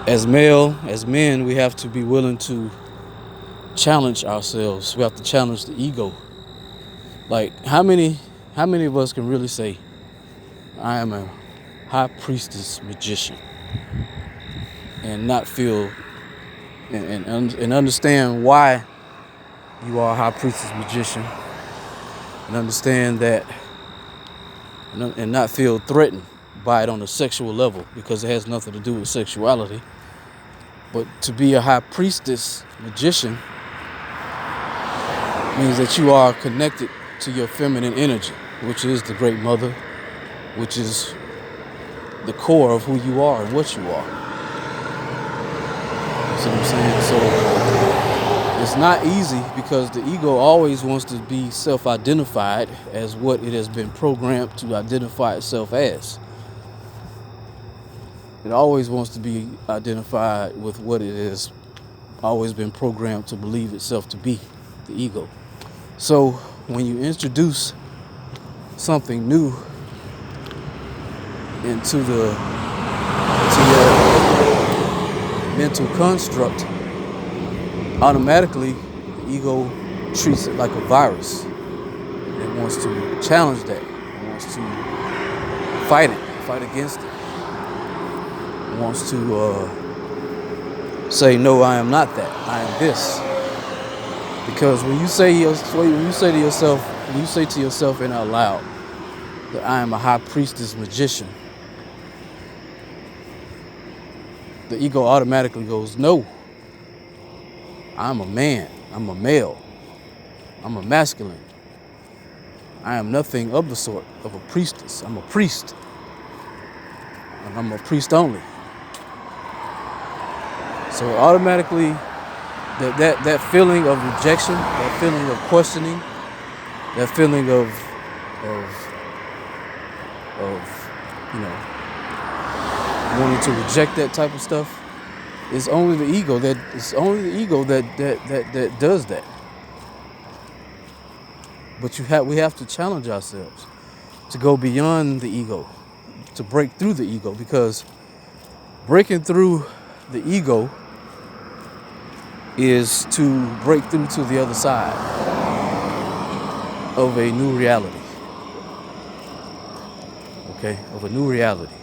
as men, we have to be willing to challenge ourselves. We have to challenge the ego. Like how many of us can really say, I am a high priestess magician, and not feel and understand why you are a high priestess magician, and understand that, and not feel threatened by it on a sexual level, because it has nothing to do with sexuality. But to be a high priestess magician means that you are connected to your feminine energy, which is the great mother, which is the core of who you are and what you are. See what I'm saying? So it's not easy, because the ego always wants to be self-identified as what it has been programmed to identify itself as. It always wants to be identified with what it has always been programmed to believe itself to be, the ego. So when you introduce something new into your mental construct, automatically the ego treats it like a virus. It wants to challenge that. It wants to fight against it. It wants to say, no, I am not that. I am this. Because when you say to yourself and out loud that I am a high priestess magician, the ego automatically goes, no, I'm a man, I'm a male, I'm a masculine. I am nothing of the sort of a priestess. I'm a priest. And I'm a priest only. So automatically, that feeling of rejection, that feeling of questioning, that feeling of wanting to reject that type of stuff, it's only the ego that does that. But we have to challenge ourselves to go beyond the ego, to break through the ego, because breaking through the ego is to break through to the other side of a new reality. Okay, of a new reality.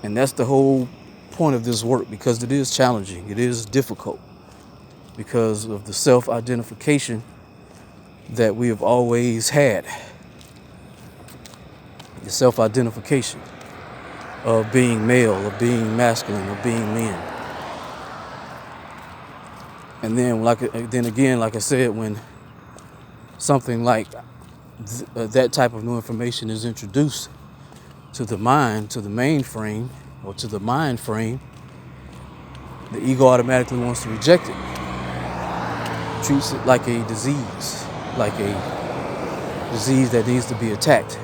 And that's the whole point of this work, because it is challenging, it is difficult, because of the self-identification that we have always had. The self-identification of being male, of being masculine, of being men. And then, like I said, when something like that type of new information is introduced to the mind, to the mainframe, or to the mind frame, the ego automatically wants to reject it. Treats it like a disease that needs to be attacked.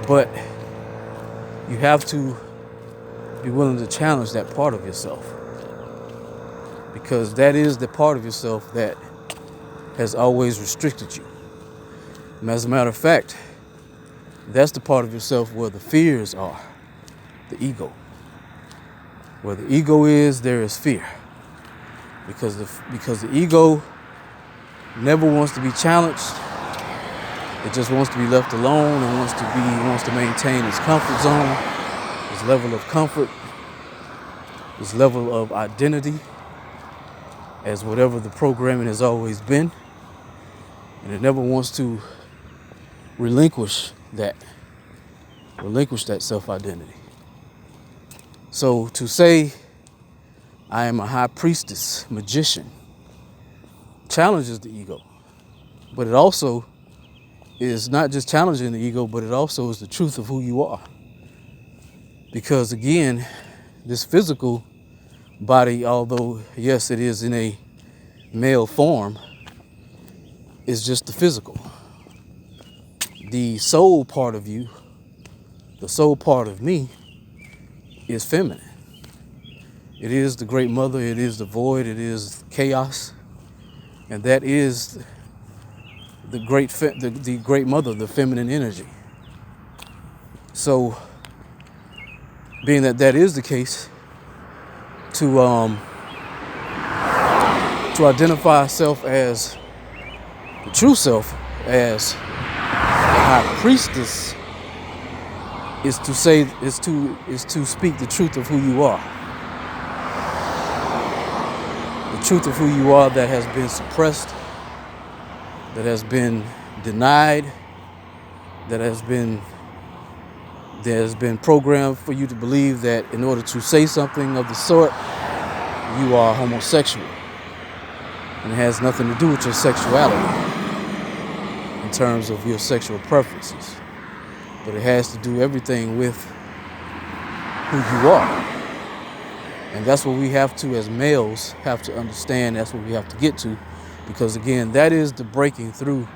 But you have to be willing to challenge that part of yourself, because that is the part of yourself that has always restricted you. And as a matter of fact, that's the part of yourself where the fears are, the ego. Where the ego is, there is fear. Because the ego never wants to be challenged. It just wants to be left alone and wants to maintain its comfort zone, its level of comfort, its level of identity as whatever the programming has always been. And it never wants to relinquish that self-identity. So to say I am a high priestess magician challenges the ego, but it also is not just challenging the ego, but it also is the truth of who you are. Because again, this physical body, although yes, it is in a male form, is just the physical. The soul part of you, the soul part of me, is feminine. It is the great mother, it is the void, it is chaos, and that is the great mother, the feminine energy. So being that that is the case, to identify self as the true self, as the high priestess, is to speak the truth of who you are. The truth of who you are that has been suppressed, that has been denied, that has been programmed for you to believe that in order to say something of the sort, you are homosexual. And it has nothing to do with your sexuality in terms of your sexual preferences. But it has to do everything with who you are. And that's what we have to, as males, have to understand. That's what we have to get to. Because again, that is the breaking through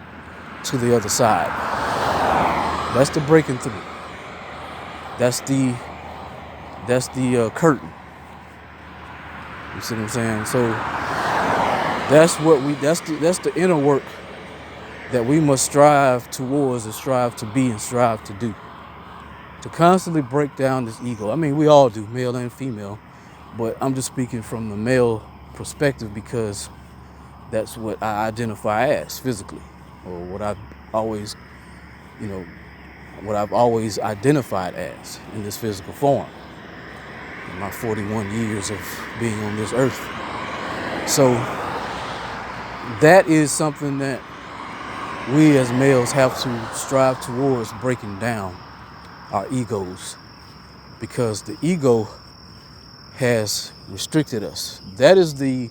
to the other side. That's the breaking through. That's the curtain. You see what I'm saying? So that's the inner work that we must strive towards and strive to be and strive to do. To constantly break down this ego. I mean, we all do, male and female, but I'm just speaking from the male perspective because that's what I identify as physically, or what I've always identified as in this physical form in my 41 years of being on this earth. So that is something that we as males have to strive towards, breaking down our egos, because the ego has restricted us. That is the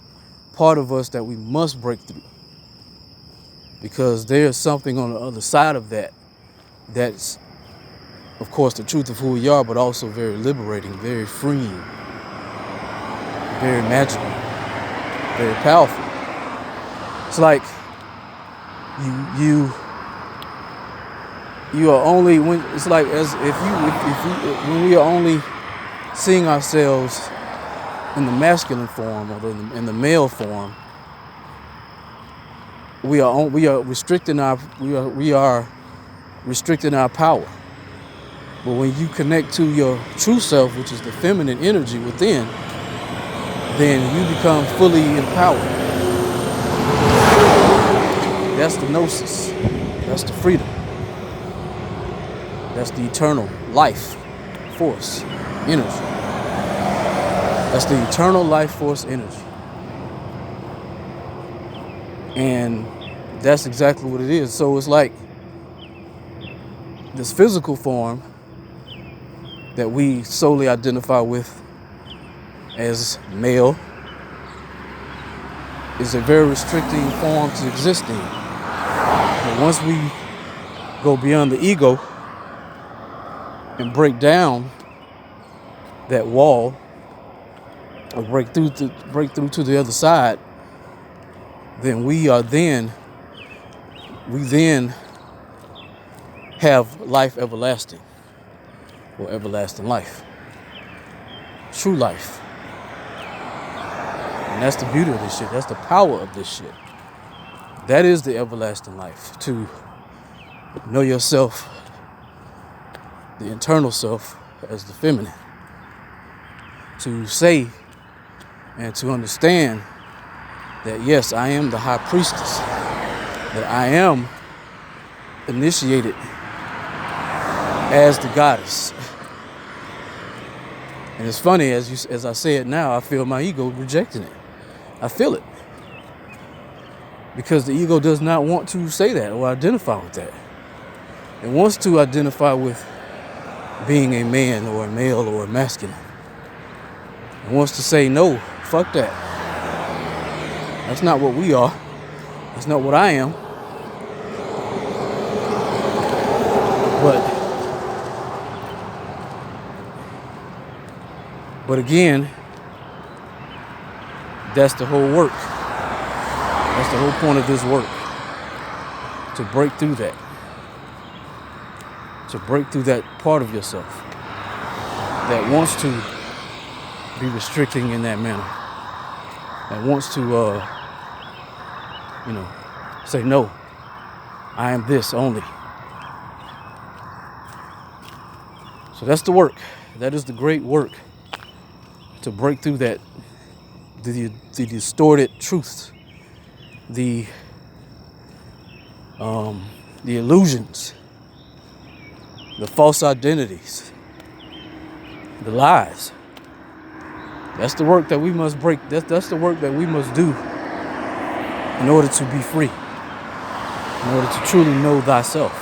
part of us that we must break through, because there's something on the other side of that that's, of course, the truth of who we are, but also very liberating, very freeing, very magical, very powerful. It's like you are only, when it's like as if when we are only seeing ourselves in the masculine form or in the male form, we are restricting our power. But when you connect to your true self, which is the feminine energy within, then you become fully empowered. That's the gnosis. That's the freedom. That's the eternal life force energy. That's the eternal life force energy. And that's exactly what it is. So it's like this physical form that we solely identify with as male is a very restricting form to exist in. But once we go beyond the ego and break down that wall, or break through to the other side, then we then have life everlasting, or everlasting life, true life. And that's the beauty of this shit. That's the power of this shit. That is the everlasting life, to know yourself, the internal self, as the feminine, to say and to understand that yes, I am the high priestess, that I am initiated as the goddess. And it's funny, as I say it now, I feel my ego rejecting it. I feel it. Because the ego does not want to say that or identify with that. It wants to identify with being a man or a male or a masculine. It wants to say, no, fuck that. That's not what we are. That's not what I am. But again, that's the whole work. That's the whole point of this work. To break through that. To break through that part of yourself that wants to be restricting in that manner. That wants to, say, no, I am this only. So that's the work. That is the great work, to break through that the distorted truths, the illusions, the false identities, the lies. That's the work that we must break. That's the work that we must do in order to be free, in order to truly know thyself.